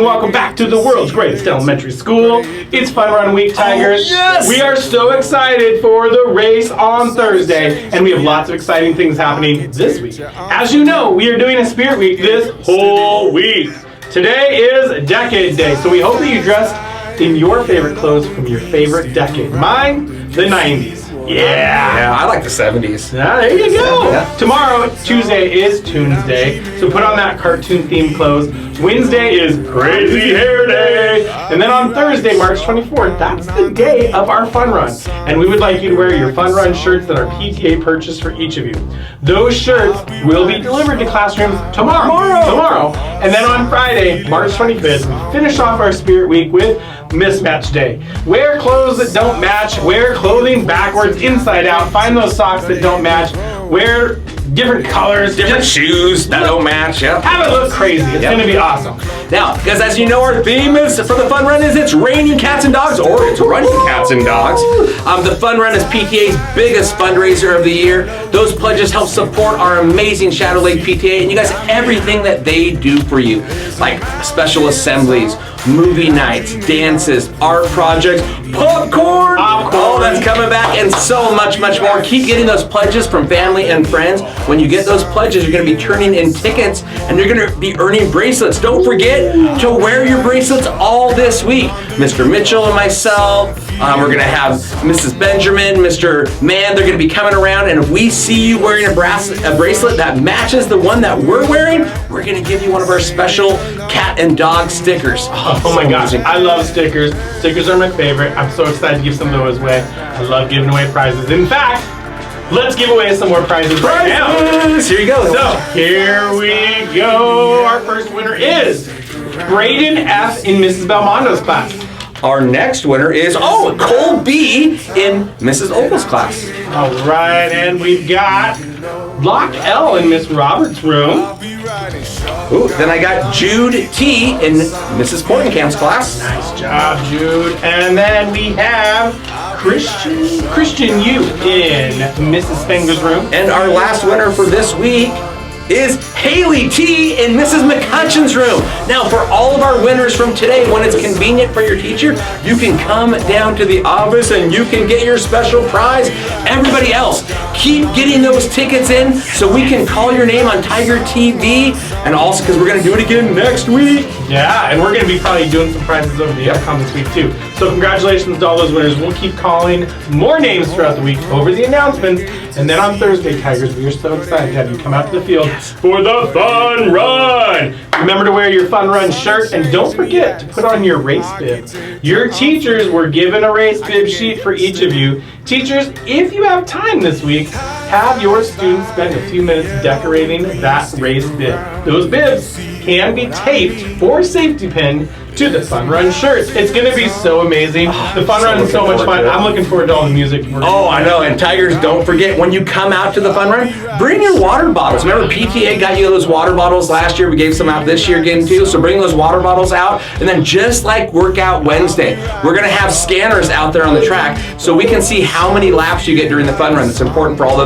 welcome back to the world's greatest elementary school. It's Fun Run Week, Tigers. Oh, yes! We are so excited for the race on Thursday, and we have lots of exciting things happening this week. As you know, we are doing a Spirit Week this whole week. Today is Decade Day, so we hope that you dressed in your favorite clothes from your favorite decade. Mine, the 90s. Yeah, I like the 70s. Ah, there you go. Yeah. Tomorrow, Tuesday, is Tunes Day, so put on that cartoon-themed clothes. Wednesday is Crazy Hair Day. And then on Thursday, March 24th, that's the day of our Fun Run. And we would like you to wear your Fun Run shirts that our PTA purchased for each of you. Those shirts will be delivered to classrooms tomorrow. And then on Friday, March 25th, we finish off our Spirit Week with Mismatch Day. Wear clothes that don't match. Wear clothing backwards, inside out. Find those socks that don't match. Wear different colors, Different shoes that don't match, yeah. have it look crazy. It's going to be awesome. Now, because as you know, our theme is for the Fun Run is it's raining cats and dogs, or it's running cats and dogs. The Fun Run is PTA's biggest fundraiser of the year. Those pledges help support our amazing Shadow Lake PTA and you guys, everything that they do for you, like special assemblies, movie nights, dances, art projects, popcorn. Oh, that's coming back, and so much more. Keep getting those pledges from family and friends. When you get those pledges, you're going to be turning in tickets, and you're going to be earning bracelets. Don't forget to wear your bracelets all this week. Mr. Mitchell and myself, we're going to have Mrs. Benjamin, Mr. Mann, they're going to be coming around, and if we see you wearing a bracelet that matches the one that we're wearing, we're going to give you one of our special cat and dog stickers. Oh my gosh, I love stickers. Stickers are my favorite. I'm so excited to give some of those away. I love giving away prizes. In fact, let's give away some more prizes right now. Here you go. So, here we go. Our first winner is Braden F. in Mrs. Belmondo's class. Our next winner is, Cole B. in Mrs. Opal's class. All right, and we've got Block L in Miss Roberts' room. Ooh, then I got Jude T. in Mrs. Portencamp's class. Nice job, Jude. And then we have Christian U in Mrs. Spengler's room. And our last winner for this week is Haley T. in Mrs. McCutcheon's room. Now, for all of our winners from today, when it's convenient for your teacher, you can come down to the office and you can get your special prize. Everybody else, keep getting those tickets in so we can call your name on Tiger TV, and also because we're going to do it again next week. Yeah, and we're going to be probably doing some prizes over the intercom this week too. So congratulations to all those winners. We'll keep calling more names throughout the week over the announcements. And then on Thursday, Tigers, we are so excited to have you come out to the field for the Fun Run. Remember to wear your Fun Run shirt, and don't forget to put on your race bib. Your teachers were given a race bib sheet for each of you. Teachers, if you have time this week, have your students spend a few minutes decorating that race bib. Those bibs can be taped or safety pinned to the Fun Run shirts. It's going to be so amazing. The Fun Run is so much fun. I'm looking forward to all the music. Oh, I know. And Tigers, don't forget, when you come out to the Fun Run, bring your water bottles. Remember, PTA got you those water bottles last year. We gave some out this year again, too. So bring those water bottles out. And then just like Workout Wednesday, we're going to have scanners out there on the track so we can see how many laps you get during the Fun Run. It's important for all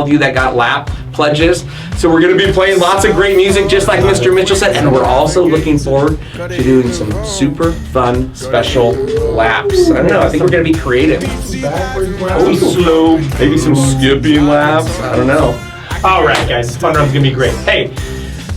of you that got lap pledges. So we're going to be playing lots of great music, just like Mr. Mitchell said, and we're also looking forward to doing some super fun special laps. I don't know, I think we're going to be creative. Slow. Maybe some skipping laps. I don't know. All right, guys, Fun Run's going to be great. Hey,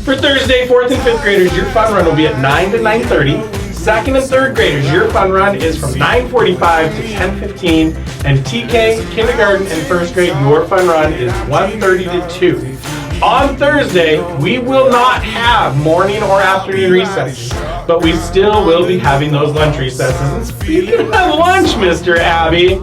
for Thursday, 4th and 5th graders, your Fun Run will be at 9 to 9:30. 2nd and 3rd graders, your Fun Run is from 9:45 to 10:15. And TK, kindergarten, and 1st grade, your Fun Run is 1:30 to 2. On Thursday, we will not have morning or afternoon recesses, but we still will be having those lunch recesses. And speaking of lunch, Mr. Abby,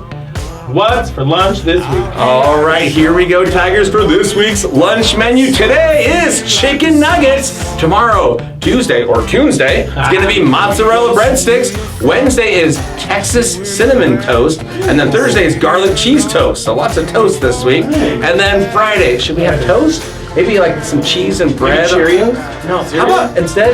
what's for lunch this week? All right, here we go, Tigers, for this week's lunch menu. Today is chicken nuggets. Tomorrow, Tuesday, or Tuesday, it's going to be mozzarella breadsticks. Wednesday is Texas cinnamon toast. And then Thursday is garlic cheese toast. So lots of toast this week. And then Friday, should we have toast? Maybe like some cheese and bread. Maybe Cheerios? No, how about instead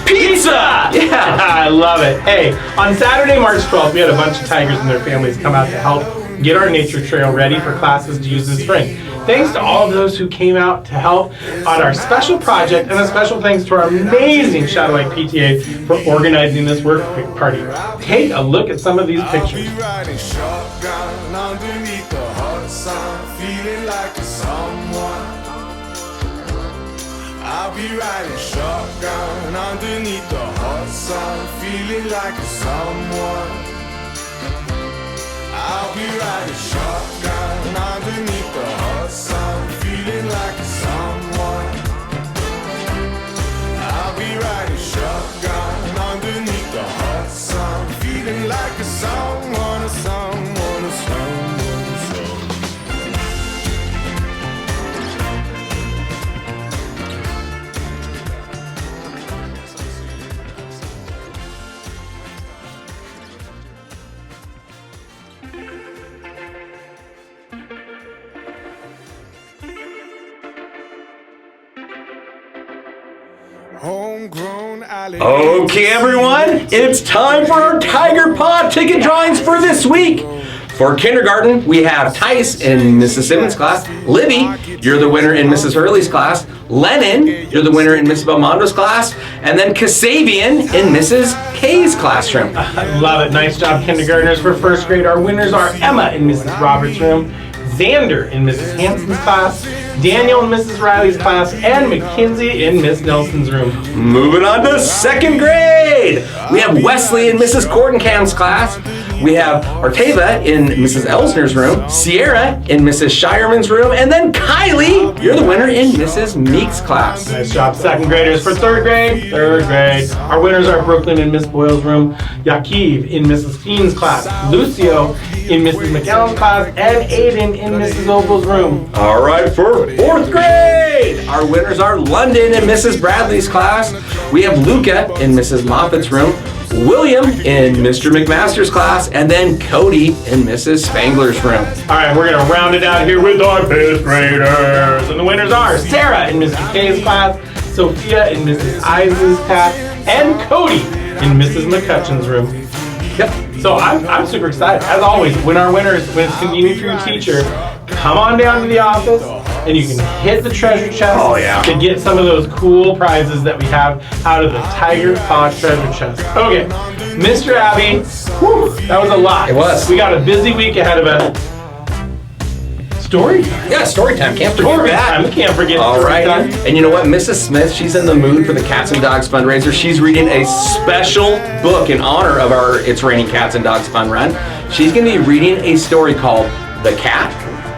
pizza? Yeah. I love it. Hey, on Saturday, March 12th, we had a bunch of Tigers and their families come out to help get our nature trail ready for classes to use this spring. Thanks to all of those who came out to help on our special project, and a special thanks to our amazing Shadow Lake PTA for organizing this work party. Take a look at some of these pictures. I'll be riding shotgun underneath the hot sun, feeling like a someone. I'll be riding shotgun underneath the hot sun, feeling like a someone. I'll be riding shotgun underneath the hot sun, feeling like a someone, a someone, a someone. Homegrown alley. Okay, everyone, it's time for our Tiger Pod ticket drawings for this week. For kindergarten, we have Tice in Mrs. Simmons' class. Libby, you're the winner in Mrs. Hurley's class. Lennon, you're the winner in Mrs. Belmondo's class. And then Kasabian in Mrs. K's classroom. I love it. Nice job, kindergartners. For first grade, our winners are Emma in Mrs. Roberts' room, Xander in Mrs. Hanson's class, Daniel in Mrs. Riley's class, and Mackenzie in Miss Nelson's room. Moving on to second grade, we have Wesley in Mrs. Cordencamp's class. We have Arteva in Mrs. Elsner's room, Sierra in Mrs. Shireman's room, and then Kylie, you're the winner in Mrs. Meek's class. Nice job, second graders. For third grade, our winners are Brooklyn in Miss Boyle's room, Yakiv in Mrs. Fiend's class, Lucio in Mrs. McAllen's class, and Aiden in Mrs. Opal's room. All right, for fourth grade, our winners are London in Mrs. Bradley's class. We have Luca in Mrs. Moffat's room, William in Mr. McMaster's class, and then Cody in Mrs. Spangler's room. All right, we're going to round it out here with our fifth graders. And the winners are Sarah in Mr. K's class, Sophia in Mrs. Ives' class, and Cody in Mrs. McCutcheon's room. Yep. So I'm super excited. As always, when it's convenient for your teacher, come on down to the office and you can hit the treasure chest to get some of those cool prizes that we have out of the Tiger Paw treasure chest. Okay, Mr. Abby, that was a lot. It was. We got a busy week ahead of us. Story time. Yeah, story time. Can't forget that. We can't forget All story right. time. And you know what? Mrs. Smith, she's in the mood for the Cats and Dogs fundraiser. She's reading a special book in honor of our It's Raining Cats and Dogs fun run. She's going to be reading a story called The Cat,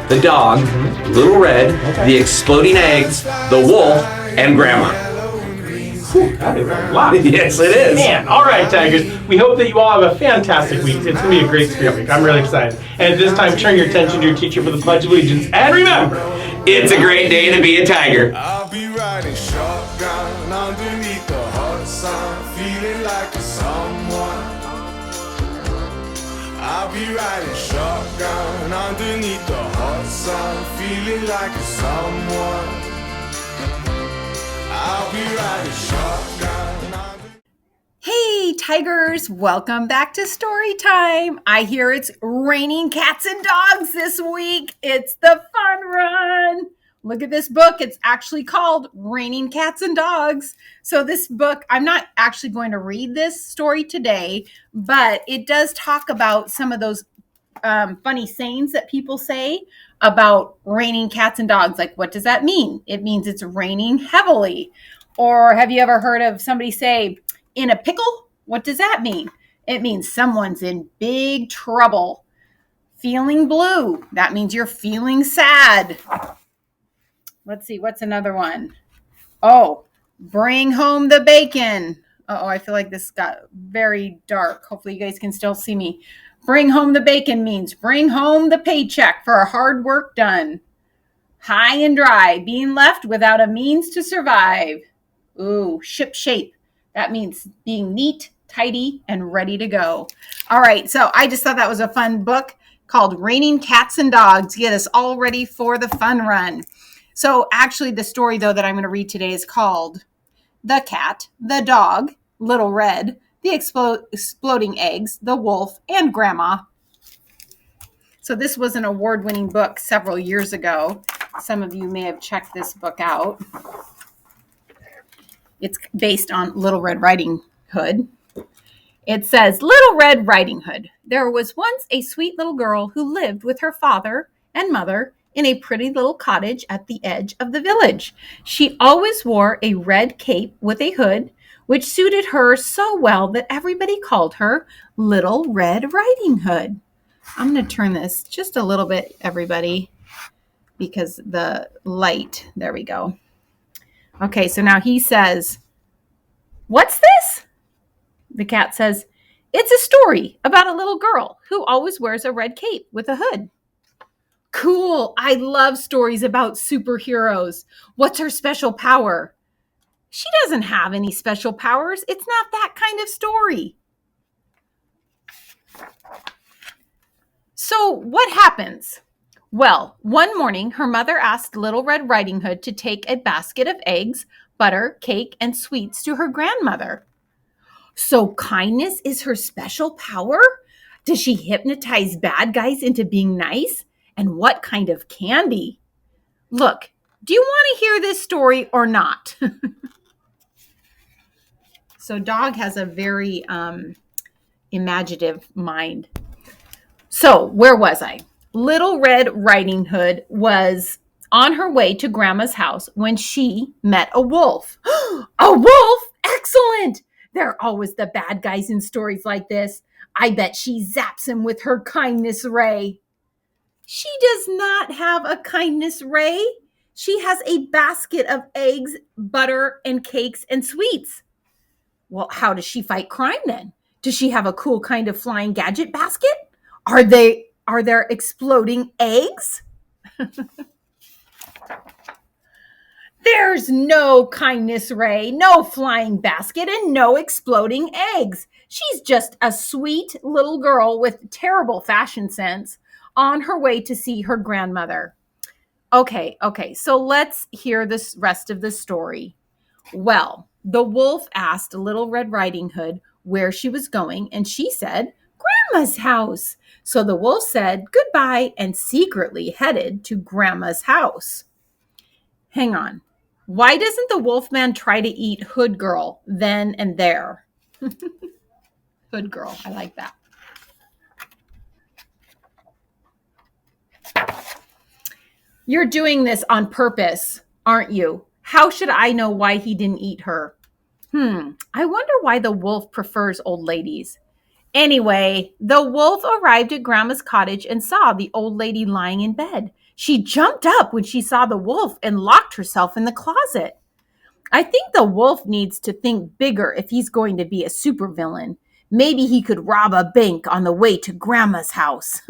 the Dog, Little Red, the Exploding Eggs, the Wolf, and Grandma. That is a lot. Yes, it is. Man, all right, Tigers. We hope that you all have a fantastic week. It's going to be a great spirit week. I'm really excited. And at this time, turn your attention to your teacher for the Pledge of Allegiance. And remember, it's a great day to be a Tiger. I'll be riding shotgun underneath the hot sun, feeling like a someone. I'll be riding shotgun underneath the hot sun, feeling like a someone. I'll be riding shotgun underneath. Hey, Tigers, welcome back to Story Time. I hear it's raining cats and dogs this week. It's the fun run. Look at this book. It's actually called Raining Cats and Dogs. So this book, I'm not actually going to read this story today, but it does talk about some of those funny sayings that people say about raining cats and dogs. Like, what does that mean? It means it's raining heavily. Or have you ever heard of somebody say, in a pickle? What does that mean? It means someone's in big trouble. Feeling blue. That means you're feeling sad. Let's see, what's another one? Oh, bring home the bacon. Uh-oh, I feel like this got very dark. Hopefully you guys can still see me. Bring home the bacon means bring home the paycheck for hard work done. High and dry, being left without a means to survive. Ooh, ship shape. That means being neat, tidy, and ready to go. All right, so I just thought that was a fun book called Raining Cats and Dogs. Get us all ready for the fun run. So actually the story, though, that I'm going to read today is called The Cat, the Dog, Little Red, the Exploding Eggs, the Wolf, and Grandma. So this was an award-winning book several years ago. some of you may have checked this book out. It's based on Little Red Riding Hood. It says, Little Red Riding Hood. There was once a sweet little girl who lived with her father and mother in a pretty little cottage at the edge of the village. She always wore a red cape with a hood, which suited her so well that everybody called her Little Red Riding Hood. I'm going to turn this just a little bit, everybody, because the light, there we go. Okay, so now he says, what's this? The cat says, it's a story about a little girl who always wears a red cape with a hood. Cool. I love stories about superheroes. What's her special power? She doesn't have any special powers. It's not that kind of story. So what happens? Well, one morning, her mother asked Little Red Riding Hood to take a basket of eggs, butter, cake, and sweets to her grandmother. So kindness is her special power? Does she hypnotize bad guys into being nice? And what kind of candy? Look, do you want to hear this story or not? So Dog has a very imaginative mind. So where was I? Little Red Riding Hood was on her way to Grandma's house when she met a wolf. A wolf? Excellent! They're always the bad guys in stories like this. I bet she zaps him with her kindness ray. She does not have a kindness ray. She has a basket of eggs, butter, and cakes and sweets. Well, how does she fight crime then? Does she have a cool kind of flying gadget basket? Are there exploding eggs? There's no kindness ray, no flying basket, and no exploding eggs. She's just a sweet little girl with terrible fashion sense on her way to see her grandmother. Okay, so let's hear this rest of the story. Well, the wolf asked Little Red Riding Hood where she was going, and she said, Grandma's house. So the wolf said goodbye and secretly headed to Grandma's house. Hang on. Why doesn't the wolfman try to eat Hood Girl then and there? Hood Girl, I like that. You're doing this on purpose, aren't you? How should I know why he didn't eat her? I wonder why the wolf prefers old ladies. Anyway, the wolf arrived at Grandma's cottage and saw the old lady lying in bed. She jumped up when she saw the wolf and locked herself in the closet. I think the wolf needs to think bigger if he's going to be a supervillain. Maybe he could rob a bank on the way to Grandma's house.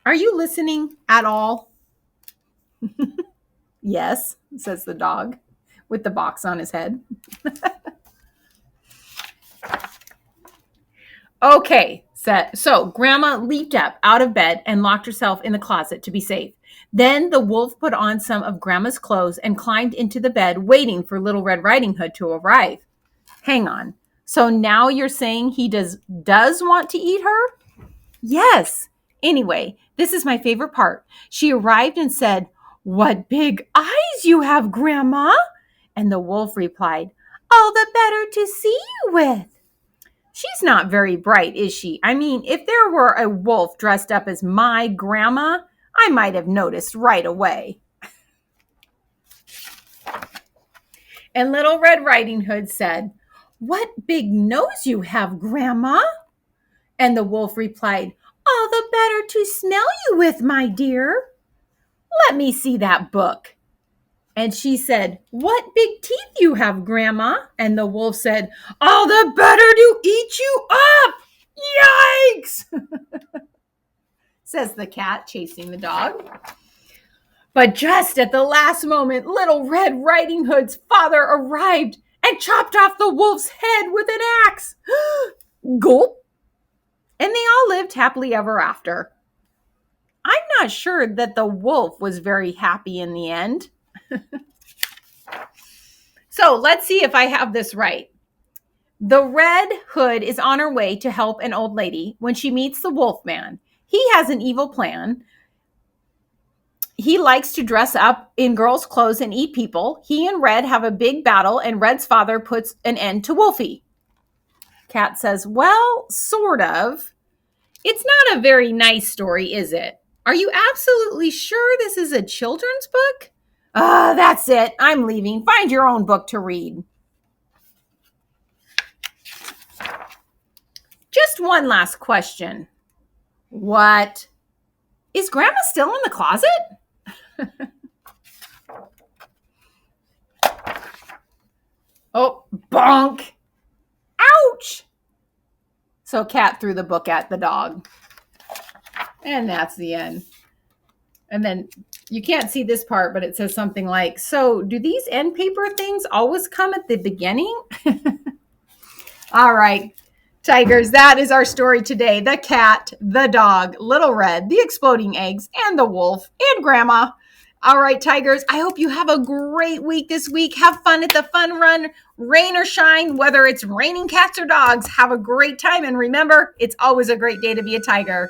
Are you listening at all? Yes, says the dog with the box on his head. Okay, so Grandma leaped up out of bed and locked herself in the closet to be safe. Then the wolf put on some of Grandma's clothes and climbed into the bed, waiting for Little Red Riding Hood to arrive. Hang on. So now you're saying he does want to eat her? Yes. Anyway, this is my favorite part. She arrived and said, What big eyes you have, Grandma! And the wolf replied, All the better to see you with. She's not very bright, is she? I mean, if there were a wolf dressed up as my grandma, I might have noticed right away. And Little Red Riding Hood said, What big nose you have, Grandma! And the wolf replied, All the better to smell you with, my dear. Let me see that book. And she said, What big teeth you have, Grandma? And the wolf said, All the better to eat you up. Yikes! Says the cat, chasing the dog. But just at the last moment, Little Red Riding Hood's father arrived and chopped off the wolf's head with an axe. Gulp! And they all lived happily ever after. I'm not sure that the wolf was very happy in the end. So let's see if I have this right. The Red Hood is on her way to help an old lady when she meets the wolf man. He has an evil plan. He likes to dress up in girls' clothes and eat people. He and Red have a big battle, and Red's father puts an end to Wolfie. Cat says, well, sort of. It's not a very nice story, is it? Are you absolutely sure this is a children's book? That's it. I'm leaving. Find your own book to read. Just one last question. What? Is Grandma still in the closet? Oh, bonk. Ouch. So Cat threw the book at the dog. And that's the end. And then you can't see this part, but it says something like, so do these end paper things always come at the beginning? All right, Tigers, that is our story today. The cat, the dog, Little Red, the exploding eggs, and the wolf, and Grandma. All right, Tigers, I hope you have a great week this week. Have fun at the fun run, rain or shine, whether it's raining cats or dogs. Have a great time. And remember, it's always a great day to be a tiger.